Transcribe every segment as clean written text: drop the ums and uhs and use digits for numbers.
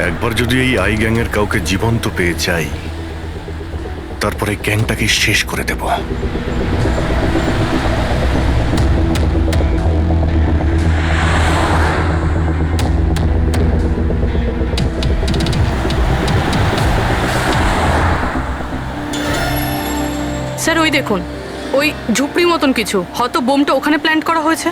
একবার যদি এই আই গ্যাংয়ের কাউকে জীবন্ত পেয়ে যাই, তারপরে গ্যাংটাকে শেষ করে দেব। স্যার ওই দেখুন, ওই ঝুপড়ি মতন কিছু, হয়তো বোমটা ওখানে প্ল্যান্ট করা হয়েছে।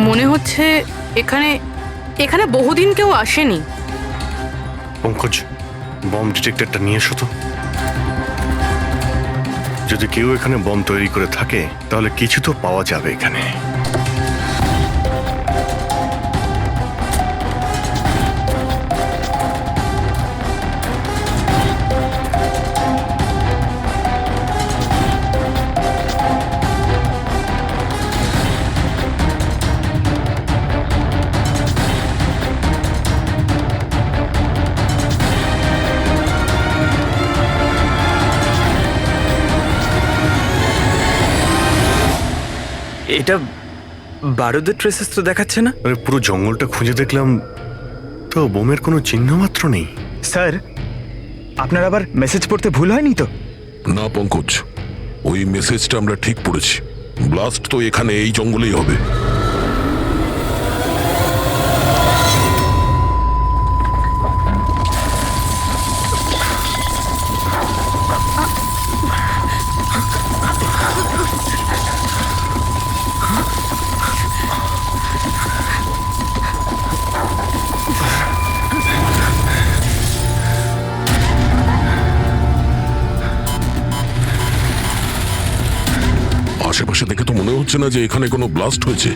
মনে হচ্ছে এখানে এখানে বহুদিন কেউ আসেনি। পঙ্কজ, বম ডিটেক্টরটা নিয়ে এসো তো। যদি কেউ এখানে বম তৈরি করে থাকে তাহলে কিছু তো পাওয়া যাবে এখানে। এটা বারুদের ট্রেসেস তো দেখাচ্ছে না। আরে পুরো জঙ্গলটা খুঁজে দেখলাম, তো বোমের কোনো চিহ্ন মাত্র নেই। স্যার, আপনার আবার মেসেজ পড়তে ভুল হয়নি তো? না পঙ্কজ, ওই মেসেজটা আমরা ঠিক পড়েছি। ব্লাস্ট তো এখানে এই জঙ্গলেই হবে। আশেপাশে দেখে তো মনে হচ্ছে না যে এখানে কোনো ব্লাস্ট হয়েছে।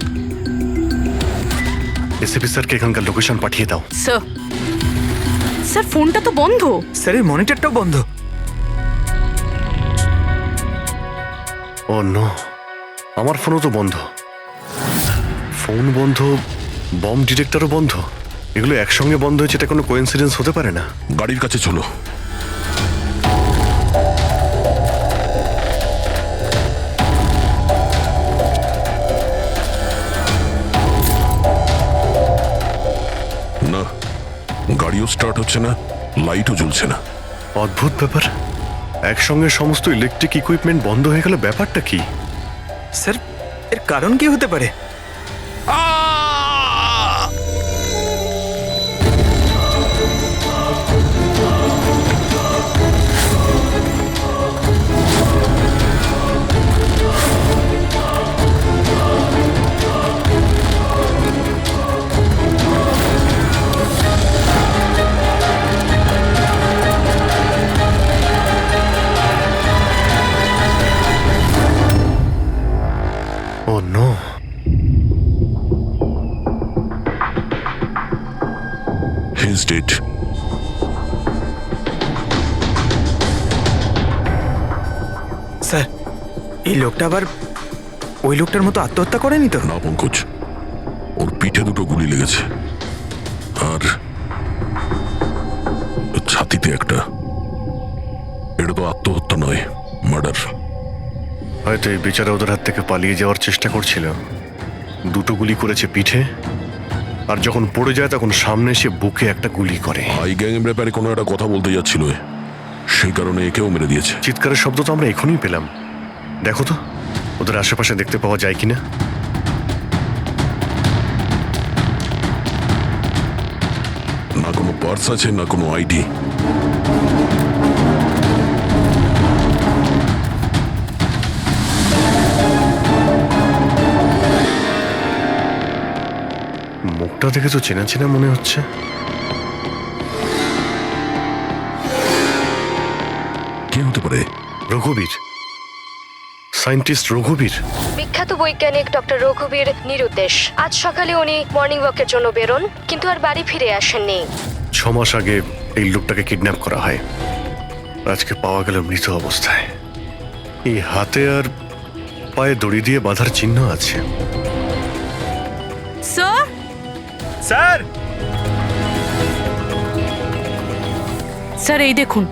এসিপি স্যারকে এখানকার লোকেশন পাঠিয়ে দাও। স্যার স্যার ফোনটা তো বন্ধ। স্যারের মনিটরটাও বন্ধ। ও নো, আমার ফোনও তো বন্ধ। ফোন বন্ধ, বম ডিটেক্টরও বন্ধ। এগুলো একসঙ্গে বন্ধ হয়েছে, এটা কোনো কোইন্সিডেন্স হতে পারে না। গাড়ির কাছে চলো। না, গাড়িও স্টার্ট হচ্ছে না, লাইটও জ্বলছে না। অদ্ভুত ব্যাপার, একসঙ্গে সমস্ত ইলেকট্রিক ইকুইপমেন্ট বন্ধ হয়ে গেল, ব্যাপারটা কি? স্যার, এর কারণ কি হতে পারে? ও নো, He's dead. স্যার, এই লোকটা আবার ওই লোকটার মতো আত্মহত্যা করেনি তো? না পঙ্কজ, ওর পিঠে দুটো গুলি লেগেছে আর ছাতিতে একটা। এটা তো আত্মহত্যা নয়, মার্ডার। হয়তো এই বেচারা ওদের হাত থেকে পালিয়ে যাওয়ার চেষ্টা করছিল। দুটো গুলি করেছে পিঠে, আর যখন পড়ে যায় তখন সামনে এসে বুকে একটা গুলি করে। আই গ্যাং এর ব্যাপারে কোনো একটা কথা বলতে যাচ্ছিল। সেই কারণে একেও মেরে দিয়েছে। চিৎকারের শব্দ তো আমরা এখনই পেলাম। দেখো তো ওদের আশেপাশে দেখতে পাওয়া যায় কিনা। না কোনো পার্স আছে, না কোনো আইডি। মুখটা দেখে তো চেনা চেনা মনে হচ্ছে। কে হতে পারে? রঘুবীর, সায়েন্টিস্ট রঘুবীর। বিখ্যাত বৈজ্ঞানিক ডক্টর রঘুবীর নিরুদ্দেশ। আজ সকালে উনি মর্নিং ওয়াকের জন্য বেরোন, কিন্তু আর বাড়ি ফিরে আসেননি। 6 মাস আগে এই লোকটাকে কিডন্যাপ করা হয়। আজকে পাওয়া গেল মৃত অবস্থায়। এই হাতে আর পায়ে দড়ি দিয়ে বাঁধার চিহ্ন আছে। স্যার, স্যার স্যার এই দেখুন,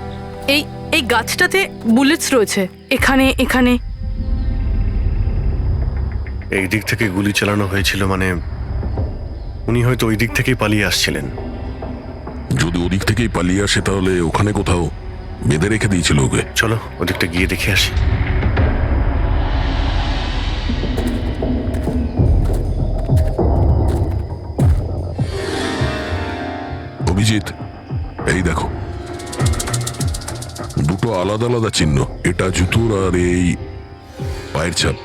এই এই গাছটাতে বুলেটস রয়েছে। এখানে এখানে এই দিক থেকে গুলি চালানো হয়েছিল, মানে উনি হয়তো ওই দিক থেকেই পালিয়ে আসছিলেন। যদি ওদিক থেকেই পালিয়ে আসে তাহলে ওখানে কোথাও বেঁধে রেখে দিয়েছিল ওকে। চলো ওদিকটা গিয়ে দেখে আসি। অভিজিৎ, এই দেখো, দুটো আলাদা আলাদা চিহ্ন। এটা জুতোর আর এই পায়ের ছাপ।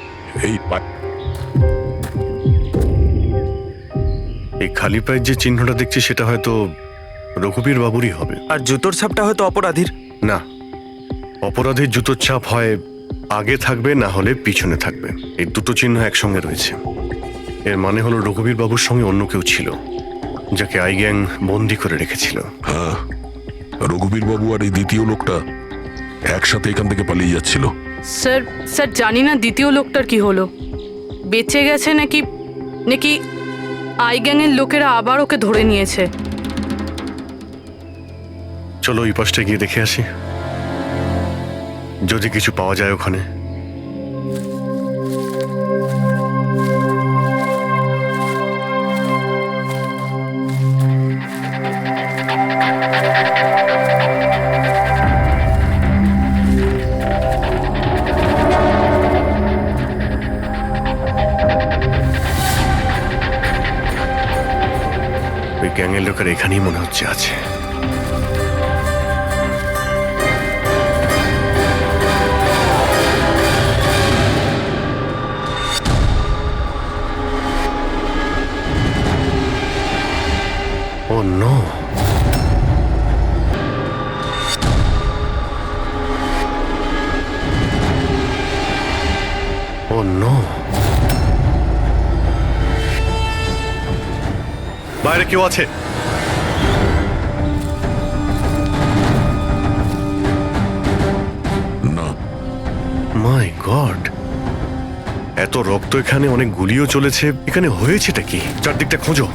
এই খালি পায়ের যে চিহ্নটা দেখছি সেটা হয়তো রঘুবীর বাবুরই হবে। আর জুতোর ছাপটা হয়তো অপরাধীর। না, অপরাধীর জুতোর ছাপ হয় আগে থাকবে, না হলে পিছনে থাকবে। এই দুটো চিহ্ন একসঙ্গে রয়েছে। এর মানে হলো রঘুবীর বাবুর সঙ্গে অন্য কেউ ছিল, যাকে আই গ্যাং বন্দি করে রেখেছিল। হ্যাঁ, রঘুবীর বাবু আর এই দ্বিতীয় লোকটা একসাথে এখান থেকে পালিয়ে যাচ্ছিল। স্যার, স্যার জানি না দ্বিতীয় লোকটার কি হলো, বেঁচে গেছে নাকি নাকি আই গ্যাংয়ের লোকেরা আবার ওকে ধরে নিয়েছে। চলো ওই পাশটা গিয়ে দেখে আসি, যদি কিছু পাওয়া যায় ওখানে। ওই গ্যাংয়ের লোকের এখানেই মনে হচ্ছে আছে। Oh no! Oh no! বাইরে কেউ আছে? না, মাই গড, এত রক্ত এখানে, অনেক গুলিও চলেছে। এখানে হয়েছেটা কি? চারদিকটা খোঁজো।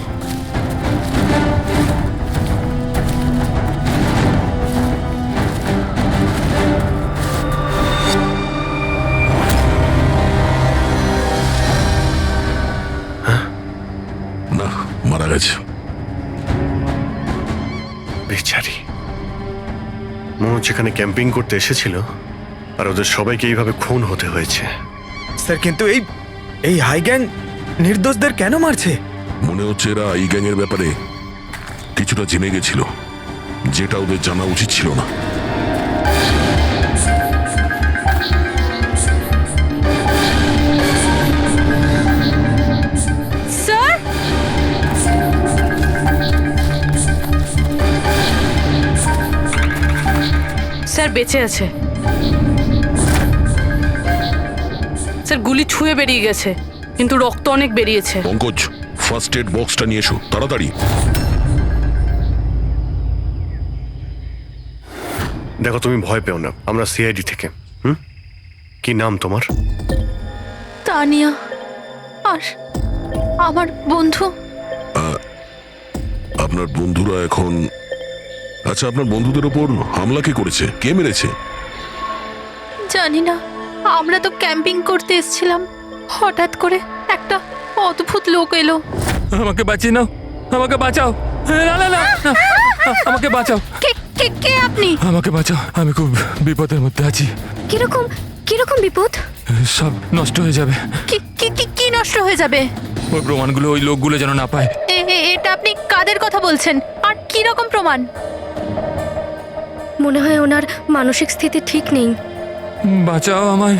না, মারা গেছে। বেচারি, মনে হচ্ছে এখানে ক্যাম্পিং করতে এসেছিল আর ওদের সবাইকে এইভাবে খুন হতে হয়েছে। স্যার কিন্তু এই হাই গ্যাং নির্দোষদের কেন মারছে? মনে হচ্ছে এরা এই গ্যাংয়ের ব্যাপারে কিছুটা জেনে গেছিল, যেটা ওদের জানা উচিত ছিল না। স্যার, স্যার বেঁচে আছে। স্যার গুলি ছুঁয়ে বেরিয়ে গেছে, কিন্তু রক্ত অনেক বেরিয়েছে। পঙ্কজ, ফার্স্ট এড বক্সটা নিয়ে এসো তাড়াতাড়ি। দেখো, তুমি ভয় পেও না, আমরা সিআইডি থেকে। কি নাম তোমার? তানিয়া, আর আমার বন্ধু। আপনার বন্ধুরা এখন... আচ্ছা, আপনার বন্ধুদের ওপর হামলা কে করেছে? কে মেরেছে? জানি না, আমরা তো ক্যাম্পিং করতে এসেছিলাম। হঠাৎ করে একটা অদ্ভুত লোক এলো। আমাকে বাঁচিয়ে নাও, আমাকে বাঁচাও। না না না না, আমাকে বাঁচাও। কে কে কে কে আপনি? আমাকে বাঁচাও, আমি খুব বিপদের মধ্যে আছি। কিরকম কিরকম বিপদ? সব নষ্ট হয়ে যাবে। কি কি কি কি নষ্ট হয়ে যাবে? ওই প্রমাণগুলো ওই লোকগুলো যেন না পায়। এটা আপনি কাদের কথা বলছেন? আর কি রকম প্রমাণ? মনে হয় ওনার মানসিক স্থিতি ঠিক নেই। বাঁচাও আমায়।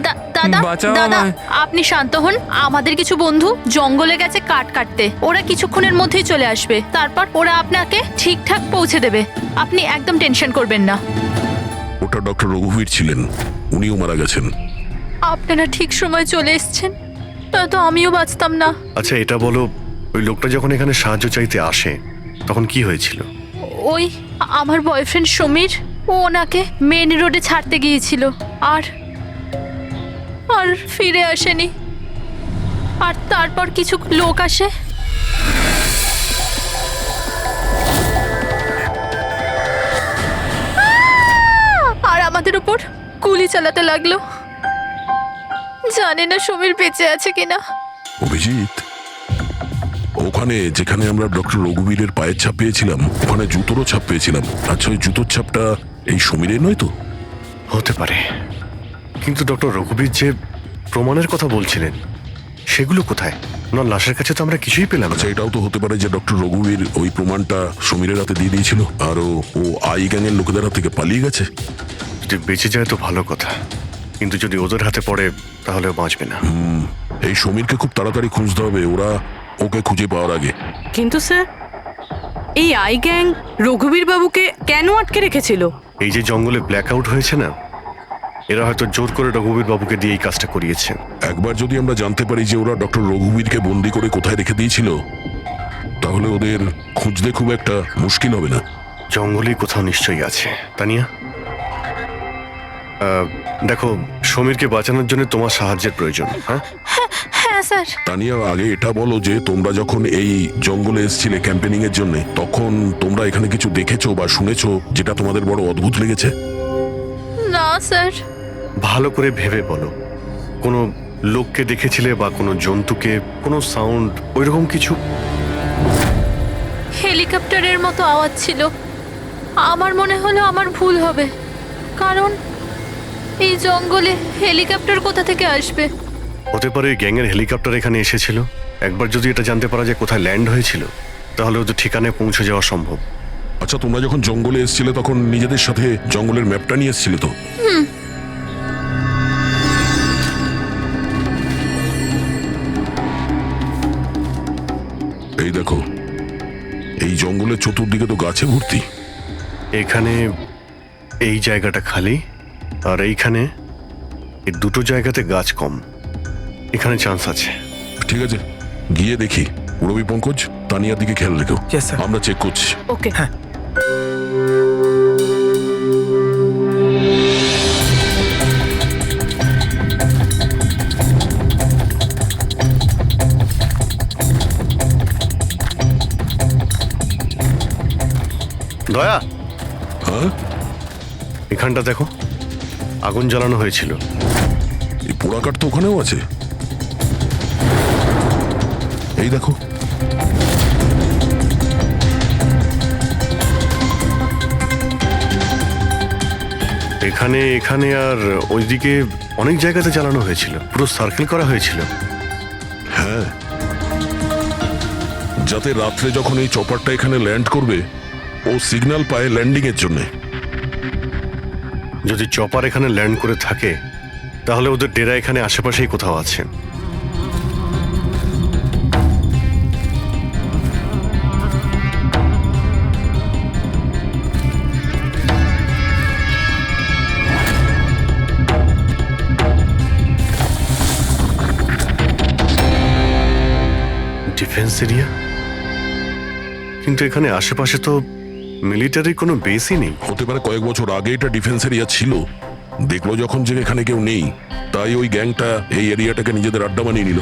দাদা বাঁচাও দাদা, আমায়। আপনি শান্ত হন। আমাদের কিছু বন্ধু জঙ্গলে গেছে কাঠ কাটতে। ওরা কিছুক্ষণের মধ্যেই চলে আসবে। তারপর ওরা আপনাকে ঠিকঠাক পৌঁছে দেবে। আপনি একদম টেনশন করবেন না। ওটা ডক্টর রঘুবীর ছিলেন, উনিও মারা গেছেন। আপনারা ঠিক সময় চলে এসেছেন, তো আমিও বাঁচতাম না। আচ্ছা এটা বলো, ওই লোকটা যখন এখানে সাহায্য চাইতে আসে তখন কি হয়েছিল? ওই আমার বয়ফ্রেন্ড সমীর, ও ওনাকে মেন রোডে ছাড়তে গিয়েছিল আর আর ফিরে আসেনি। আর তারপর কিছু লোক আসে। আর আমাদের উপর গুলি চালাতে লাগলো। জানি না সমীর বেঁচে আছে কিনা। অভিজিৎ, ওখানে যেখানে আমরা ডক্টর রঘুবীরের পায়ের ছাপ পেয়েছিলাম, ওখানে জুতোরও ছাপ পেয়েছিলাম। আচ্ছা, ওই জুতোর ছাপটা এই সমীরের নয় তো? হতে পারে, কিন্তু ডক্টর রঘুবীর যে প্রমাণের কথা বলছিলেন সেগুলো কোথায়? ওনার লাশের কাছে তো আমরা কিছুই পেলাম না। আচ্ছা, এটাও তো হতে পারে যে ডক্টর রঘুবীর ওই প্রমাণটা সমীরের হাতে দিয়ে দিয়েছিল, আর ও আই গ্যাংয়ের লোকেদের হাত থেকে পালিয়ে গেছে। যদি বেঁচে যায় তো ভালো কথা, কিন্তু যদি ওদের হাতে পড়ে তাহলে ও বাঁচবে না। এই সমীরকে খুব তাড়াতাড়ি খুঁজতে হবে, ওরা ওকে খুঁজে পাওয়ার আগে। কিন্তু স্যার, এই আই গ্যাং রঘুবীর বাবুকে কেন আটকে রেখেছিল? এই যে জঙ্গলে ব্ল্যাক আউট হয়েছে না, এরা হয়তো জোর করে রঘুবীর বাবুকে দিয়ে এই কাজটা করিয়েছে। একবার যদি আমরা জানতে পারি যে ওরা ডক্টর রঘুবীরকে বন্দি করে কোথায় রেখে দিয়েছিল, তাহলে ওদের খুঁজতে খুব একটা মুশকিল হবে না। জঙ্গলেই কোথাও নিশ্চয়ই আছে। তানিয়া, দেখো, সমীরকে বাঁচানোর জন্য তোমার সাহায্যের প্রয়োজন। হ্যাঁ, হ্যাঁ স্যার। তানিয়া, আগে এটা বলো যে তোমরা যখন এই জঙ্গলে এসেছিলে ক্যাম্পেনিং এর জন্য, তখন তোমরা এখানে কিছু দেখেছো বা শুনেছো যেটা তোমাদের বড় অদ্ভুত লেগেছে? না স্যার। ভালো করে ভেবে বলো, কোনো লোককে দেখেছিলে বা কোনো জন্তুকে, কোনো সাউন্ড, ওইরকম কিছু? হেলিকপ্টারের মতো আওয়াজ ছিল। আমার মনে হলো আমার ভুল হবে, কারণ এই জঙ্গলে হেলিকপ্টার কোথা থেকে আসবে? হতে পারে গ্যাংয়ের হেলিকপ্টার এখানে এসেছিল। একবার যদি এটা জানতে পারা যায় কোথায় ল্যান্ড হয়েছিল, তাহলে ওদের ঠিকানায় পৌঁছে যাওয়া সম্ভব। আচ্ছা, তোমরা যখন জঙ্গলে এসেছিলে তখন নিজেদের সাথে জঙ্গলের ম্যাপটা নিয়ে এসেছিলে তো? এই দেখো, এই জঙ্গলের চতুর্দিকে তো গাছে ভর্তি। এখানে এই জায়গাটা খালি, আর এইখানে এই দুটো জায়গাতে গাছ কম। এখানে চান্স আছে। ঠিক আছে, গিয়ে দেখি। রবি, পঙ্কজ, তানিয়ার দিকে খেয়াল রেখো। Yes, sir. আমরা চেক করছি। ওকে। দয়া, হ্যাঁ, এখানটা দেখো, আগুন জ্বালানো হয়েছিল। এই পোড়াকাঠ তো ওখানেও আছে। এই দেখো, এখানে এখানে আর ওইদিকে অনেক জায়গাতে জ্বালানো হয়েছিল, পুরো সার্কেল করা হয়েছিল। হ্যাঁ, যাতে রাত্রে যখন এই চপারটা এখানে ল্যান্ড করবে, ও সিগন্যাল পায় ল্যান্ডিং এর জন্য। যদি চপার এখানে ল্যান্ড করে থাকে, তাহলে ওদের ডেরা এখানে আশেপাশেই কোথাও আছে। ডিফেন্স এরিয়া, কিন্তু এখানে আশেপাশে তো মিলিটারি কোনো বেসই নেই। হতে পারে কয়েক বছর আগে এটা ডিফেন্স এরিয়া ছিল, দেখলো যখন যে এখানে কেউ নেই, তাই ওই গ্যাংটা এই এরিয়াটাকে নিজেদের আড্ডা বানিয়ে নিল।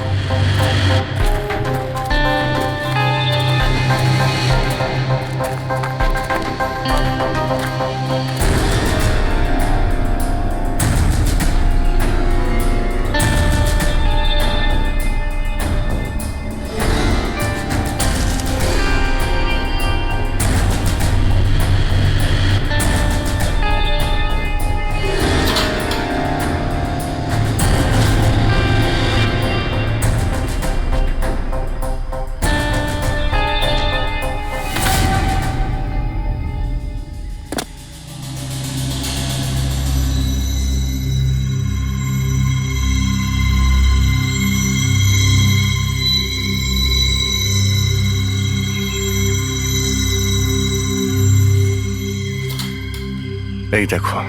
এই দেখো,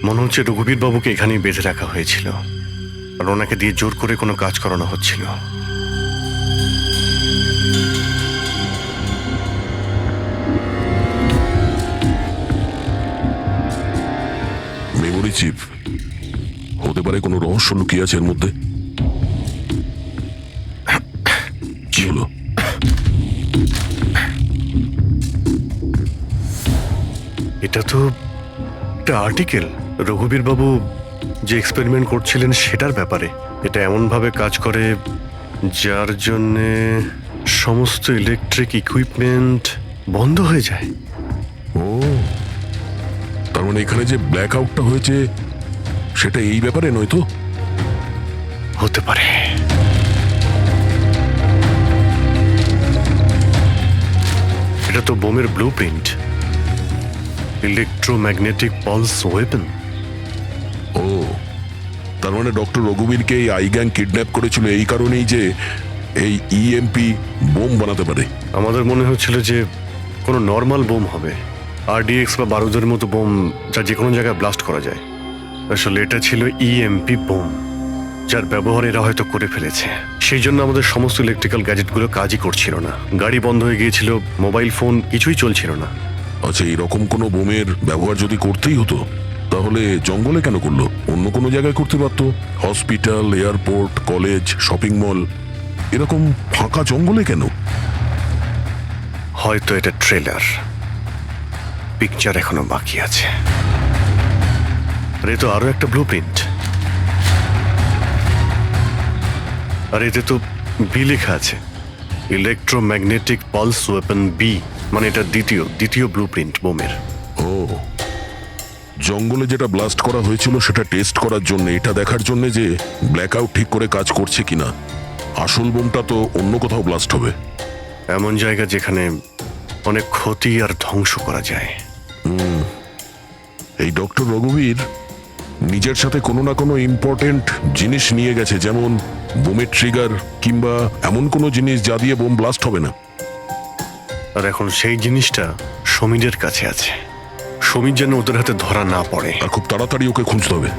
মনে হচ্ছে রঘুবীর বাবুকে এখানেই বেঁধে রাখা হয়েছিল আর ওনাকে দিয়ে জোর করে কোনো কাজ করানো হচ্ছিল। মেমোরি চিপ হতে পারে, কোনো রহস্য লুকিয়ে আছে এর মধ্যে। কি হলো? এটা তো একটা আর্টিকেল, রঘুবীর বাবু যে এক্সপেরিমেন্ট করছিলেন সেটার ব্যাপারে। এটা এমনভাবে কাজ করে যার জন্যে সমস্ত ইলেকট্রিক ইকুইপমেন্ট বন্ধ হয়ে যায়। ও, তার মানে এখানে যে ব্ল্যাক আউটটা হয়েছে সেটা এই ব্যাপারে নয় তো? হতে পারে। এটা তো বোমের blueprint, electromagnetic pulse weapon. ও, তার মানে ডক্টর রঘুবীরকে এই আই গ্যাং কিডন্যাপ করেছিল এই কারণেই যে এই ইএমপি বোম বানাতে পারে। আমাদের মনে হচ্ছিল যে কোনো নর্মাল বোম হবে, আরডিএক্স বা বারুদের মতো বোম যা যে কোনো জায়গায় ব্লাস্ট করা যায়। আসলে এটা ছিল ইএমপি বোম, যার ব্যবহার এরা হয়তো করে ফেলেছে। সেই জন্য আমাদের সমস্ত ইলেকট্রিক্যাল গ্যাজেটগুলো কাজই করছিল না, গাড়ি বন্ধ হয়ে গিয়েছিল, মোবাইল ফোন কিছুই চলছিল না। আচ্ছা, এরকম কোনো বোমের ব্যবহার যদি করতেই হতো তাহলে জঙ্গলে কেন করলো? অন্য কোনো জায়গায় করতে পারতো, hospital, airport, college, shopping mall, এরকম ফাঁকা জঙ্গলে কেন? হয়তো এটা ট্রেলার, পিকচার এখনো বাকি আছে। আর এ তো আরো একটা ব্লু প্রিন্ট, আর এতে তো বি লেখা আছে, ইলেকট্রোম্যাগনেটিক পালস ওয়েপন বি, মানে এটা দ্বিতীয় ব্লু প্রিন্ট বোমের। ও, জঙ্গলে যেটা ব্লাস্ট করা হয়েছিল সেটা টেস্ট করার জন্য, এটা দেখার জন্য যে ব্ল্যাক আউট ঠিক করে কাজ করছে কিনা। আসল বোমটা তো অন্য কোথাও ব্লাস্ট হবে। এমন জায়গা যেখানে অনেক ক্ষতি আর ধ্বংস করা যায়। এই ডক্টর রঘুবীর নিজের সাথে কোনো না কোনো ইম্পর্টেন্ট জিনিস নিয়ে গেছে, যেমন বোমের ট্রিগার কিংবা এমন কোনো জিনিস যা দিয়ে বোম ব্লাস্ট হবে না। আর এখন সেই জিনিসটা সমীরের কাছে আছে। সমীর যেন ওদের হাতে ধরা না পড়ে। আর খুব তাড়াতাড়ি ওকে খুঁজতে হবে।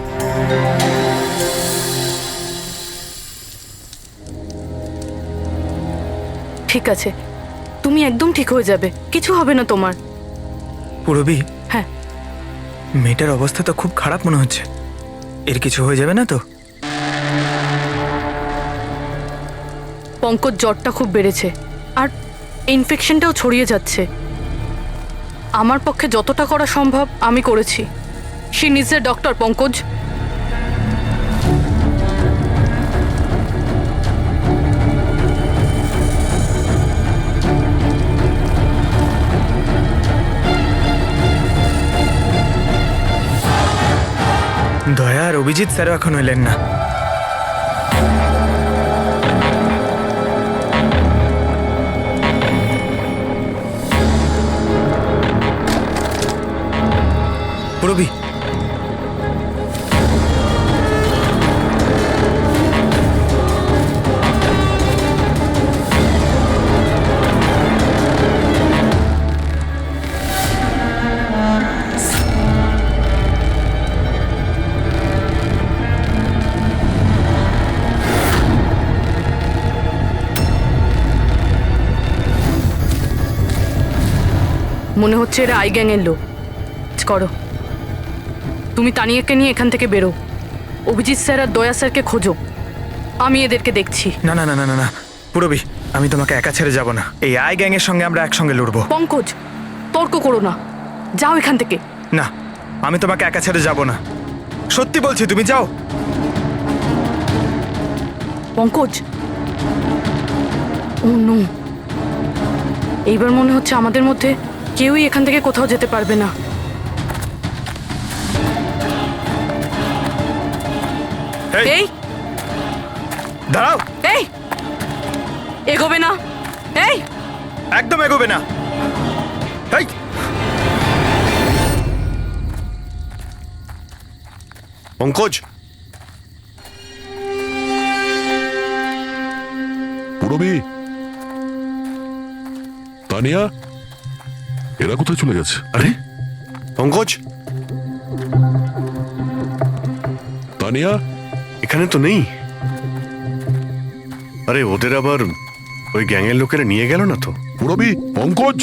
ঠিক আছে, তুমি একদম ঠিক হয়ে যাবে, কিছু হবে না তোমার। পুরবি, হ্যাঁ, মেয়েটার অবস্থা তো খুব খারাপ মনে হচ্ছে। এর কিছু হয়ে যাবে না তো? পঙ্কজ জ্বরটা খুব বেড়েছে আর ইনফেকশনটাও ছড়িয়ে যাচ্ছে। আমার পক্ষে যতটা করা সম্ভব আমি করেছি। She needs a doctor, Pankaj. দয়া আর অভিজিৎ স্যারও এখন এলেন না। পুরবি, মনে হচ্ছে এরা আই গ্যাংয়ের লোক। করো, তুমি তানিয়াকে নিয়ে এখান থেকে বেরো। অভিজিৎ স্যার আর দয়া স্যারকে খোঁজো, আমি এদেরকে দেখছি। না না না না না না পুরবি, আমি তোমাকে একা ছেড়ে যাব না। এই আই গ্যাং এর সঙ্গে আমরা একসঙ্গে লড়বো। পঙ্কজ, তর্ক করো না, যাও এখান থেকে। না, আমি তোমাকে একা ছেড়ে যাব না, সত্যি বলছি, তুমি যাও। পঙ্কজ, ও নো, এইবার মনে হচ্ছে আমাদের মধ্যে কেউই এখান থেকে কোথাও যেতে পারবে না। এই দাঁড়াও, এই এগোবে না, এই একদম এগোবে না। এই পঙ্কজ, পুরবি, তানিয়া, এরা কোথায় চলে গেছে? আরে পঙ্কজ, তানিয়া, এখানে তো নেই। আরে ওদের আবার ওই গ্যাংয়ের লোকেরা নিয়ে গেল না তো? পুরবি, পঙ্কজ,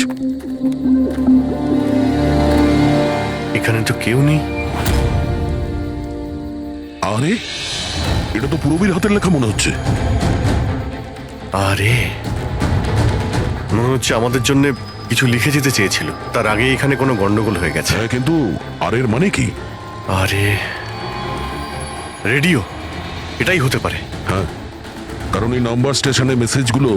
এখানে তো কেউ নেই। আরে এটা তো পুরবির হাতের লেখা মনে হচ্ছে। আরে মনে হচ্ছে আমাদের জন্য কিছু লিখে যেতে চেয়েছিল, তার আগে এখানে কোনো গন্ডগোল হয়ে গেছে। হ্যাঁ, কিন্তু আর এর মানে কি? আরে রেডিও, এটাই হতে পারে। হ্যাঁ, কারণ এই নাম্বার স্টেশনে মেসেজগুলো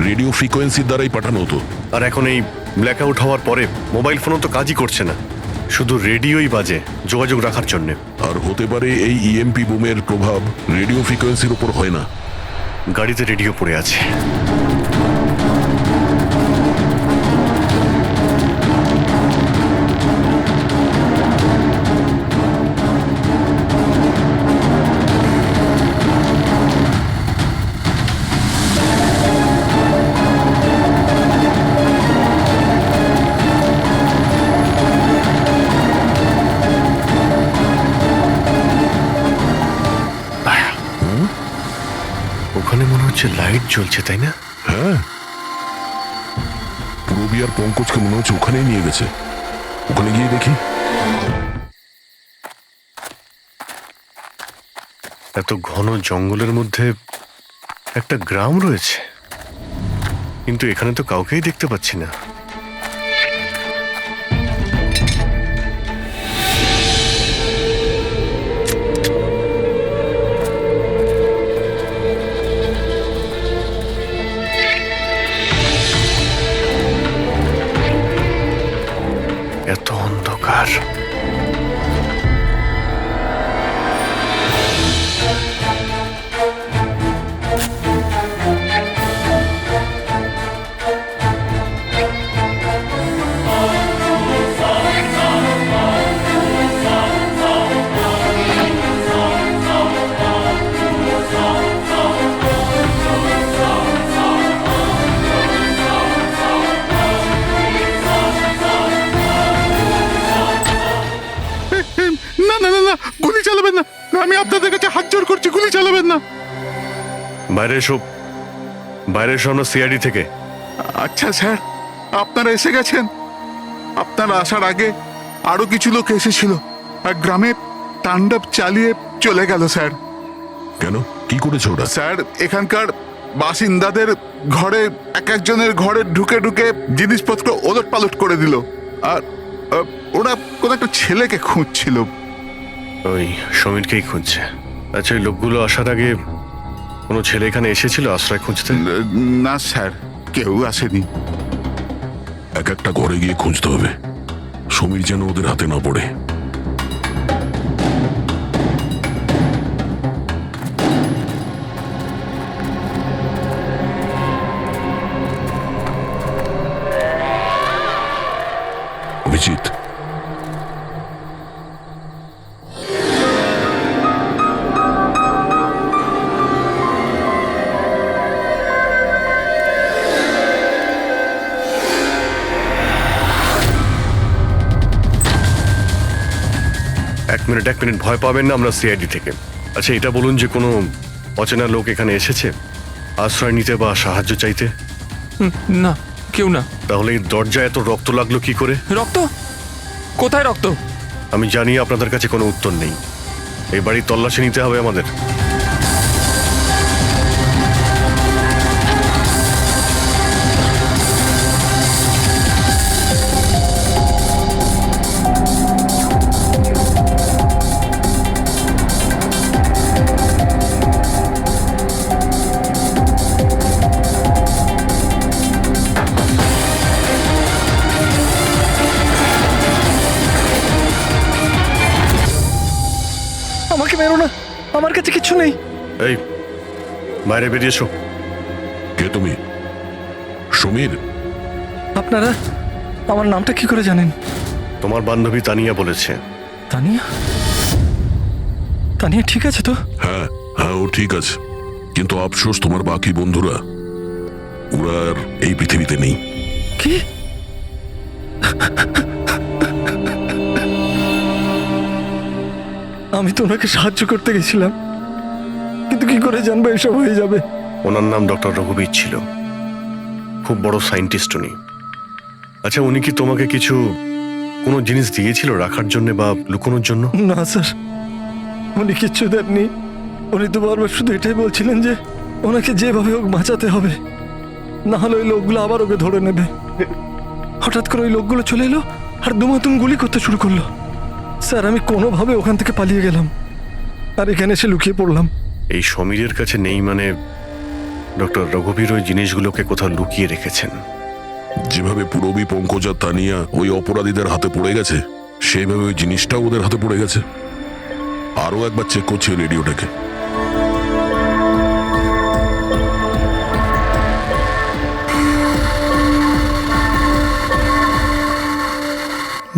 রেডিও ফ্রিকোয়েন্সির দ্বারাই পাঠানো হতো। আর এখন এই ব্ল্যাক আউট হওয়ার পরে মোবাইল ফোনও তো কাজই করছে না, শুধু রেডিওই বাজে যোগাযোগ রাখার জন্য। আর হতে পারে এই ইএমপি বুমের প্রভাব রেডিও ফ্রিকোয়েন্সির উপর হয় না। গাড়িতে রেডিও পড়ে আছে। ওখানে মনে হচ্ছে লাইট জ্বলছে, তাই না? হ্যাঁ, পুরবি আর পঙ্কজকে মনে হচ্ছে ওখানেই নিয়ে গেছে। ওখানে গিয়ে দেখি। এত ঘন জঙ্গলের মধ্যে একটা গ্রাম রয়েছে, কিন্তু এখানে তো কাউকেই দেখতে পাচ্ছি না। এত অন্ধকার। না না না না, গুলি চালাবেন না। আমি আপনাদের কাছে হাত জোড় করছি, গুলি চালাবেন না। বাইরে এসো, বাইরে এসো, আমরা সিআইডি থেকে। আচ্ছা স্যার, আপনারা এসে গেছেন। আপনারা আসার আগে আরো কিছু লোক এসেছিল আর গ্রামে তাণ্ডব চালিয়ে চলে গেল স্যার। কেন, কি করেছে ওরা? স্যার, এখানকার বাসিন্দাদের ঘরে এক একজনের ঘরে ঢুকে ঢুকে জিনিসপত্র ওলট পালট করে দিল। আর ওরা কোন একটা ছেলেকে খুঁজছিল। ওই সমীরকেই খুঁজছে। আচ্ছা, ওই লোকগুলো আসার আগে কোনো ছেলে এখানে এসেছিল আশ্রয় খুঁজতে? না স্যার, কেউ আসেনি। এক একটা ঘরে গিয়ে খুঁজতে হবে, সমীর যেন ওদের হাতে না পড়ে। অভিজিৎ, এক মিনিট, ভয় পাবেন না, আমরা সিআইডি থেকে। আচ্ছা, এটা বলুন যে কোনো অচেনা লোক এখানে এসেছে আশ্রয় নিতে বা সাহায্য চাইতে? না, কেউ না। তাহলে এই দরজায় এত রক্ত লাগলো কি করে? রক্ত? কোথায় রক্ত? আমি জানি আপনাদের কাছে কোনো উত্তর নেই। এই বাড়ির তল্লাশি নিতে হবে আমাদের। আমাকে মেরো না, আমার কাছে কিছু নেই। এই, বাইরে বেরিয়ে এসো। কে তুমি? সমীর? আপনারা আমার নামটা কি করে জানেন? তোমার বান্ধবী তানিয়া বলেছে। তানিয়া? তানিয়া ঠিক আছে তো? হ্যাঁ হ্যাঁ, ও ঠিক আছে, কিন্তু আফসোস তোমার বাকি বন্ধুরা ওরা আর এই পৃথিবীতে নেই। কি? আমি তো ওনাকে সাহায্য করতে গেছিলাম, কিন্তু কি করে জানবো এসব হয়ে যাবে? ওনার নাম ডক্টর রঘুবীর ছিল, খুব বড় সায়েন্টিস্ট উনি। আচ্ছা, উনি কি তোমাকে কিছু কোনো জিনিস দিয়েছিল রাখার জন্য বা লুকোনোর জন্য? না স্যার, উনি কিচ্ছু দেননি। উনি তো বারবার শুধু এটাই বলছিলেন যে ওনাকে যেভাবে হোক বাঁচাতে হবে, না হলে ওই লোকগুলো আবার ওকে ধরে নেবে। হঠাৎ করে ওই লোকগুলো চলে এলো আর দুমাতুম গুলি করতে শুরু করলো। স্যার, আমি কোনোভাবে ওখান থেকে পালিয়ে গেলাম আর এখানে এসে লুকিয়ে পড়লাম। এই সমীরের কাছে নেই মানে ডক্টর রঘুবীর ওই জিনিসগুলোকে কোথাও লুকিয়ে রেখেছেন। যেভাবে পুরবী, পঙ্কজ আর তানিয়া ওই অপরাধীদের হাতে পড়ে গেছে, সেইভাবে ওই জিনিসটাও ওদের হাতে পড়ে গেছে। আরও একবার চেক করছি ওই রেডিওটাকে।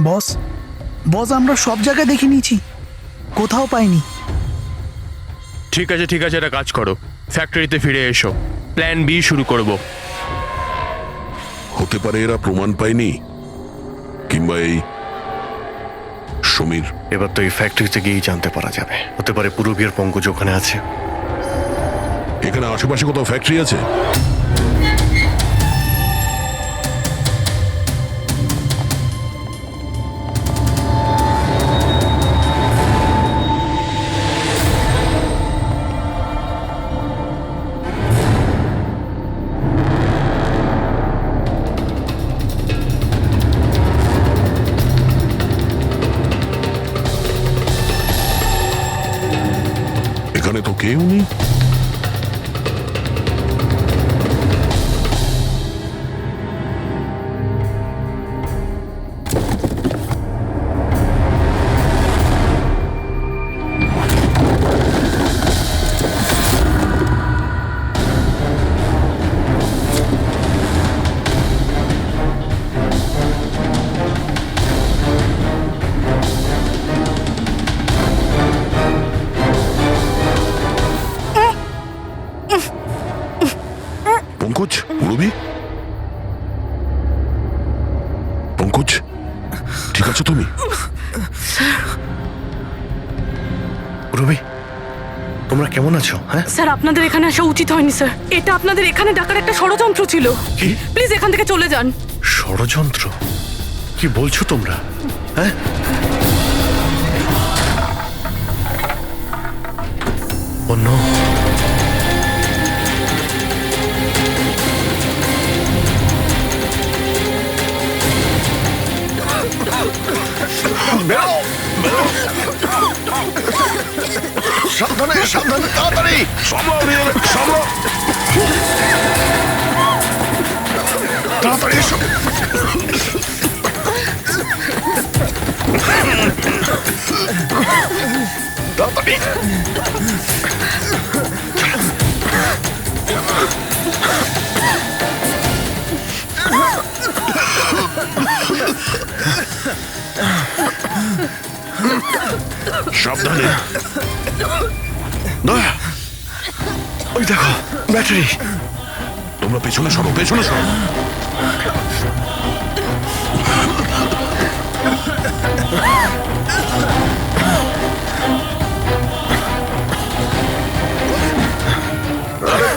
বস বস আমরা সব জায়গায় দেখে নিয়েছি, কোথাও পাইনি। ঠিক আছে, একটা কাজ করো, ফ্যাক্টরিতে ফিরে এসো, প্ল্যান বি শুরু করব। হতে পারে এরা প্রমাণ পায়নি, কিংবা এই সমীর। এবার তো এই ফ্যাক্টরিতে গিয়েই জানতে পারা যাবে। হতে পারে পুরবী আর পঙ্কজ ওখানে আছে। এখানে আশেপাশে কোথাও ফ্যাক্টরি আছে? এখানে তো কেউ নেই। পঙ্কজ, পুরবী, পঙ্কজ, ঠিক আছো তুমি? পুরবী, তোমরা কেমন আছো? হ্যাঁ স্যার, আপনাদের এখানে আসা উচিত হয়নি স্যার। এটা আপনাদের এখানে ডাকার একটা ষড়যন্ত্র ছিল। কি প্লিজ এখান থেকে চলে যান। ষড়যন্ত্র? কি বলছো তোমরা? হ্যাঁ, ও নো। সাবধানে, সাবধানে, তাড়াতাড়ি সামলাও, সামলাও, তাড়াতাড়ি এসো। তাড়াতাড়ি। সাবধানে। দয়া, ওই দেখো ব্যাটারি। তোমরা পেছনে সরো, পেছনে সরো।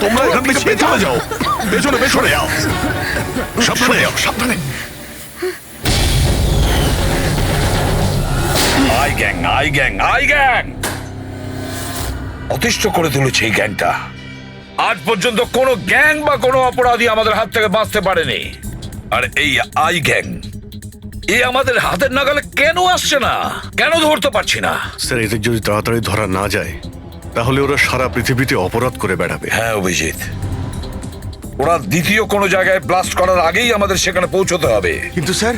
তোমরা এখান থেকে পেছনে যাও, পেছনে পেছনে যাও, সাবধানে যাও, সাবধানে। আই গ্যাং অতিষ্ঠ করে তুলেছে এই গ্যাংটা। আজ পর্যন্ত কোনো গ্যাং বা কোনো অপরাধী আমাদের হাত থেকে বাঁচতে পারেনি। আর এই আই গ্যাং, আমাদের হাতের নাগালে কেন আসছে না? কেন ধরতে পারছি না? স্যার, এদের যদি তাড়াতাড়ি ধরা না যায় তাহলে ওরা সারা পৃথিবীতে অপরাধ করে বেড়াবে। হ্যাঁ অভিজিৎ, ওরা দ্বিতীয় কোনো জায়গায় ব্লাস্ট করার আগেই আমাদের সেখানে পৌঁছতে হবে। কিন্তু স্যার,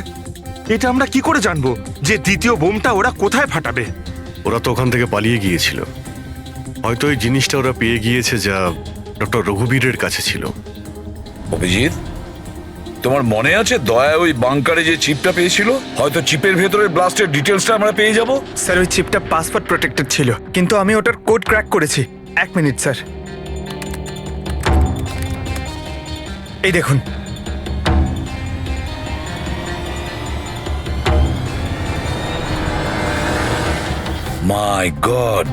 এটা আমরা কি করে জানবো যে দ্বিতীয় বোমটা ওরা কোথায় ফাটাবে? ওরা তো ওখান থেকে পালিয়ে গিয়েছিল। হয়তো এই জিনিসটা ওরা পেয়ে গিয়েছে যা ডক্টর রঘুবীরের কাছে ছিল। অভিজিৎ, তোমার মনে আছে দয়া ওই বাংকারে যে চিপটা পেয়েছিল? হয়তো চিপের ভেতরে ব্লাস্টের ডিটেলসটা আমরা পেয়ে যাব। স্যার, ওই চিপটা পাসওয়ার্ড প্রোটেক্টেড ছিল, কিন্তু আমি ওটার কোড ক্র্যাক করেছি। 1 মিনিট স্যার, এই দেখুন। মাই গড,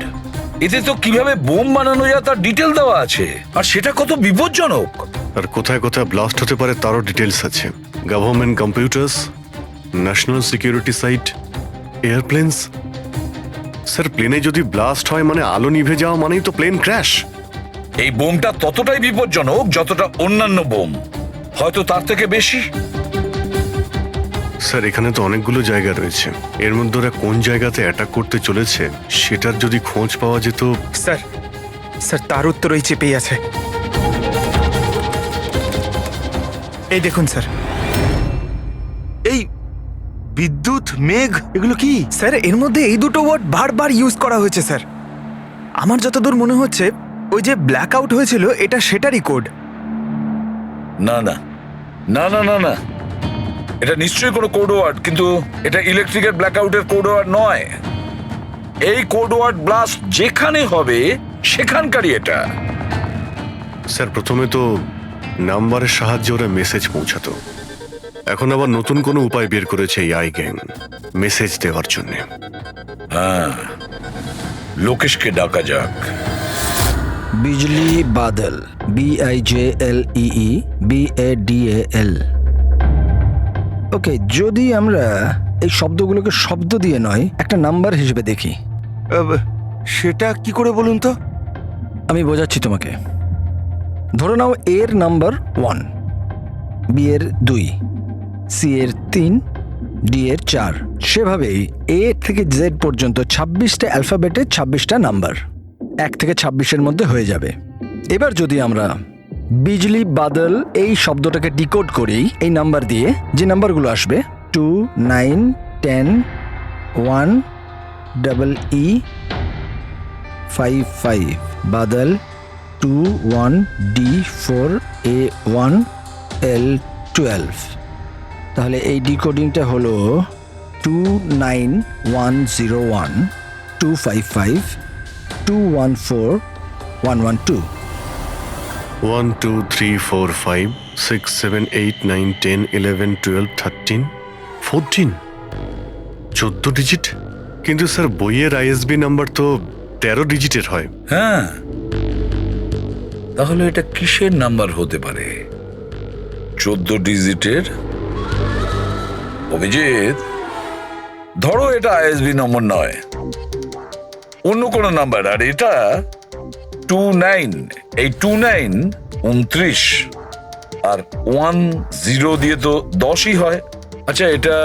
এতে তো কিভাবে বোম বানানো যায় তার ডিটেল দেওয়া আছে, আর সেটা কত বিপজ্জনক। আর কোথায় কোথায় ব্লাস্ট হতে পারে তারও ডিটেলস আছে। Government computers, national security site, airplanes. Sir, প্লেনে যদি ব্লাস্ট হয় মানে আলো নিভে যাওয়া মানেই তো প্লেন ক্র্যাশ। এই বোমটা ততটাই বিপজ্জনক যতটা অন্যান্য বোম, হয়তো তার থেকে বেশি। স্যার, এখানে তো অনেকগুলো জায়গা রয়েছে, এর মধ্যে ওরা কোন জায়গাতে অ্যাটাক করতে চলেছে সেটার যদি খোঁজ পাওয়া যেত। স্যার, স্যার তার উত্তর ওই চেপেই আছে। এই দেখুন স্যার, এই বিদ্যুৎ, মেঘ, এগুলো কি? স্যার এর মধ্যে এই দুটো ওয়ার্ড বারবার ইউজ করা হয়েছে স্যার। আমার যতদূর মনে হচ্ছে ওই যে ব্ল্যাক আউট হয়েছিল এটা সেটারই কোড। না না না না না না, এটা নিশ্চয়ই কোনো কোড ওয়ার্ড, কিন্তু এটা ইলেকট্রিকের ব্ল্যাকআউটের কোড ওয়ার্ড নয়। এই কোড ওয়ার্ড ব্লাস্ট যেখানে হবে সেখানকারই এটা। স্যার, প্রথমে তো নাম্বারের সাহায্যে ওরা মেসেজ পৌঁছাতো, এখন আবার নতুন কোনো উপায় বের করেছে এই আই গ্যাং মেসেজ দেওয়ার জন্য। হ্যাঁ, লোকেশকে ডাকা যাক। বিজলি বাদল, BIJLEE BADAL। ওকে, যদি আমরা এই শব্দগুলোকে শব্দ দিয়ে নয় একটা নাম্বার হিসেবে দেখি। সেটা কি করে বলুন তো? আমি বোঝাচ্ছি তোমাকে। ধরে নাও এর নাম্বার 1, বি এর 2, সি এর 3, ডি এর 4। সেভাবেই এ থেকে জেড পর্যন্ত 26টা অ্যালফাবেটের 26টা নাম্বার 1 থেকে 26-এর মধ্যে হয়ে যাবে। এবার যদি আমরা বিজলি বাদল এই শব্দটাকে ডিকোড করি এই নাম্বার দিয়ে, যে নাম্বারগুলো আসবে 2, 9, 10, 1, EE, 5, 5, বাদল 2, 1, D, 4, A1, L, 12। তাহলে এই ডিকোডিংটা হলো 29101 255 214 112। 1 2 3 4 5 6 7 8 9 10 11 12 13 14, 14 ডিজিট। কিন্তু স্যার, বইয়ের আইএসবি নাম্বার তো 13 ডিজিটের হয়। হ্যাঁ, তাহলে এটা কিসের নাম্বার হতে পারে? 14 ডিজিটের? অভিজিৎ, ধরো এটা আইএসবি নম্বর নয়, অন্য কোনো নাম্বার। আর এটা 29, এই 29 29, আর 10 দিয়ে তো 10ই হয়। আচ্ছা, এটা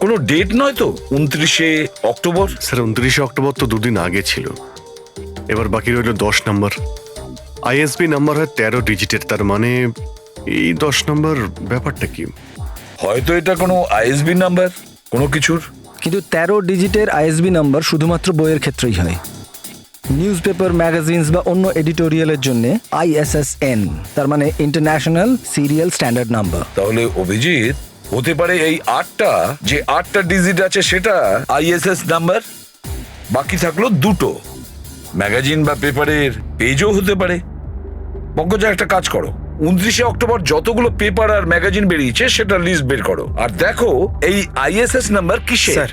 কোনো ডেট নয় তো? 29শে অক্টোবর? স্যার, 29শে অক্টোবর তো দুদিন আগে ছিল। এবার বাকি রইল 10 নাম্বার। আইএসবি নাম্বার হয় 13 ডিজিটের, তার মানে এই 10 নাম্বার ব্যাপারটা কি? হয়তো এটা কোনো আইএসবি নাম্বার কোনো কিছুর। কিন্তু 13 ডিজিটের আইএসবি নাম্বার শুধুমাত্র বইয়ের ক্ষেত্রেই হয়। নিউজ পেপার, ম্যাগাজিনস বা অন্য এডিটোরিয়ালের জন্য ISSN, তার মানে ইন্টারন্যাশনাল সিরিয়াল স্ট্যান্ডার্ড নাম্বার। তাহলে অভিজিৎ, হতে পারে এই 8টা ডিজিট আছে সেটা ISS নাম্বার, বাকি থাকলো 2টো। ম্যাগাজিন বা পেপারের পেজও হতে পারে। পঙ্কজা, একটা কাজ করো, 29শে অক্টোবর যতগুলো পেপার আর ম্যাগাজিন বেরিয়েছে সেটা লিস্ট বের করো, আর দেখো এই ISS নাম্বার কিসের। স্যার,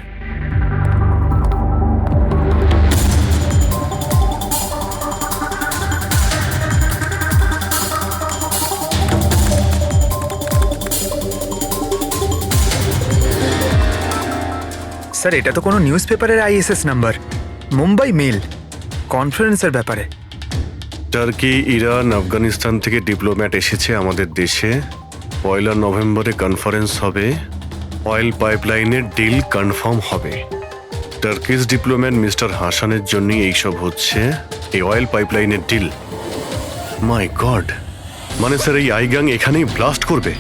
স্যার এটা তো কোনো নিউজ পেপারের ISS নাম্বার, মুম্বাই মেল কনফারেন্সের ব্যাপারে। টার্কি, ইরান, আফগানিস্তান থেকে ডিপ্লোম্যাট এসেছে আমাদের দেশে। 1 নভেম্বরে কনফারেন্স হবে, অয়েল পাইপলাইনের ডিল কনফার্ম হবে। টার্কিশ ডিপ্লোম্যাট মিস্টার হাসানের জন্যই এইসব হচ্ছে, এই অয়েল পাইপলাইনের ডিল। মাই গড, মানে স্যার এই আই গ্যাং এখানেই ব্লাস্ট করবে?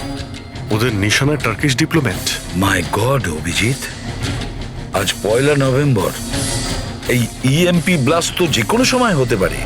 ওদের নিশানা টার্কিশ ডিপ্লোম্যাট। মাই গড অভিজিৎ, আজ 1 নভেম্বর। এই EMP ব্লাস্ট তো যে কোনো সময় হতে পারে।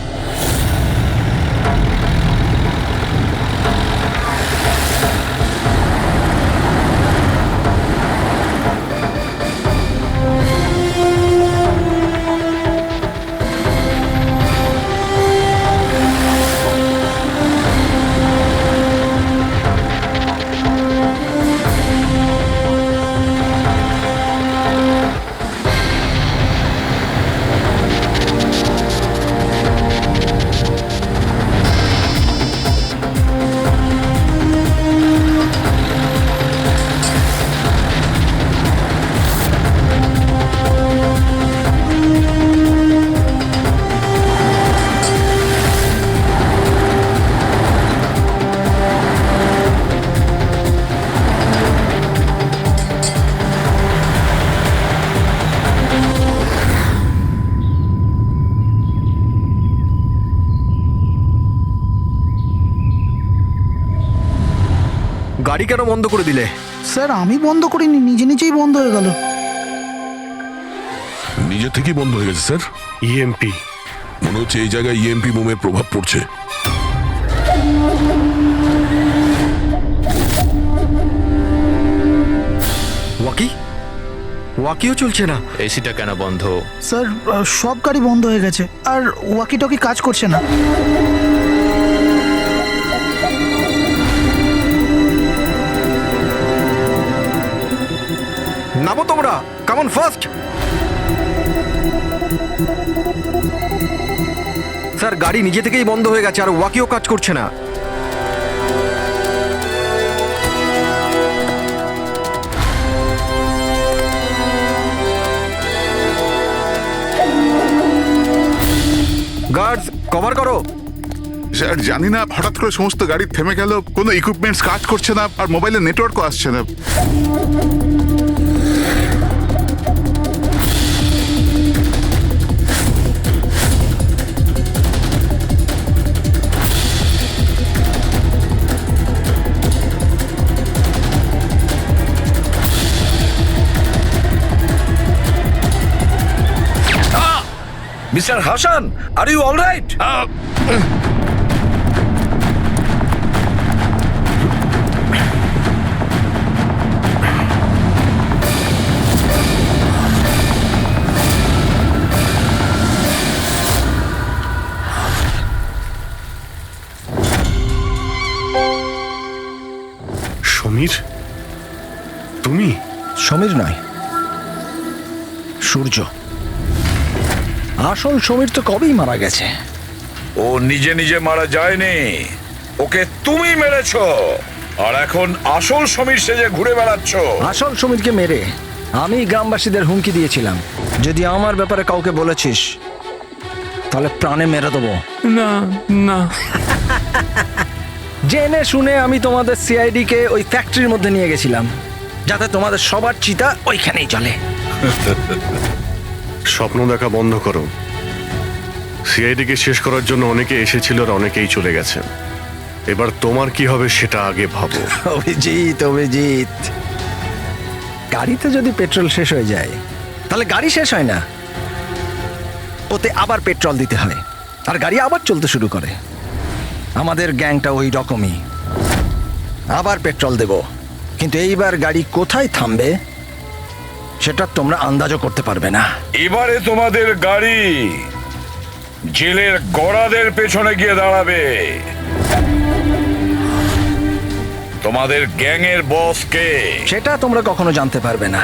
গাড়ি কেন বন্ধ করে দিলে? স্যার আমি বন্ধ করিনি, নিজে নিজেই বন্ধ হয়ে গেল। নিজে থেকেই বন্ধ হয়ে গেছে স্যার। ইএমপি। মনে হচ্ছে এই জায়গায় ইএমপি বোমের প্রভাব পড়ছে। ওয়াকিও চলছে না। এসিটা কেন বন্ধ? স্যার সব গাড়ি বন্ধ হয়ে গেছে, আর ওয়াকি টকি কাজ করছে না। নামো তোমরা, কাম অন ফার্স্ট। স্যার গাড়ি নিজে থেকেই বন্ধ হয়ে গেছে আর ওয়াকিও কাজ করছে না। গার্ডস কভার করো। স্যার জানি না, হঠাৎ করে সমস্ত গাড়ি থেমে গেল, কোনো ইকুইপমেন্টস কাজ করছে না, আর মোবাইলে নেটওয়ার্কও আসছে না। Mister Hasan, are you alright? Samir, তুমি? সমীর নয়, সূর্য। আসল সমীর তো কবেই মারা গেছে। ও নিজে নিজে মারা যায়নি, ওকে তুমি মেরেছো, আর এখন আসল সমীর সেজে ঘুরে বেড়াচ্ছ। আসল সমীরকে মেরে আমি গ্রামবাসীদের হুমকি দিয়েছিলাম, যদি আমার ব্যাপারে কাউকে বলেছিস তাহলে প্রাণে মেরে দেবো। না না, জেনে শুনে আমি তোমাদের সিআইডি কে ওই ফ্যাক্টরির মধ্যে নিয়ে গেছিলাম, যাতে তোমাদের সবার চিতা ওইখানেই চলে। স্বপ্ন দেখা বন্ধ করো। সিআইডিকে শেষ করার জন্য অনেকে এসেছিল আর অনেকেই চলে গেছে। এবার তোমার কি হবে সেটা আগে ভাবো। অভিজিৎ, অভিজিৎ, গাড়িতে যদি পেট্রোল শেষ হয়ে যায় তাহলে গাড়ি শেষ হয় না, ওতে আবার পেট্রোল দিতে হয় আর গাড়ি আবার চলতে শুরু করে। আমাদের গ্যাংটা ওই রকমই, আবার পেট্রোল দেব, কিন্তু এইবার গাড়ি কোথায় থামবে সেটা তোমরা আন্দাজও করতে পারবে না। এবারে তোমাদের গাড়ি জেলের গড়াদের পেছনে গিয়ে দাঁড়াবে। তোমাদের গ্যাংয়ের বস কে সেটা তোমরা কখনো জানতে পারবে না।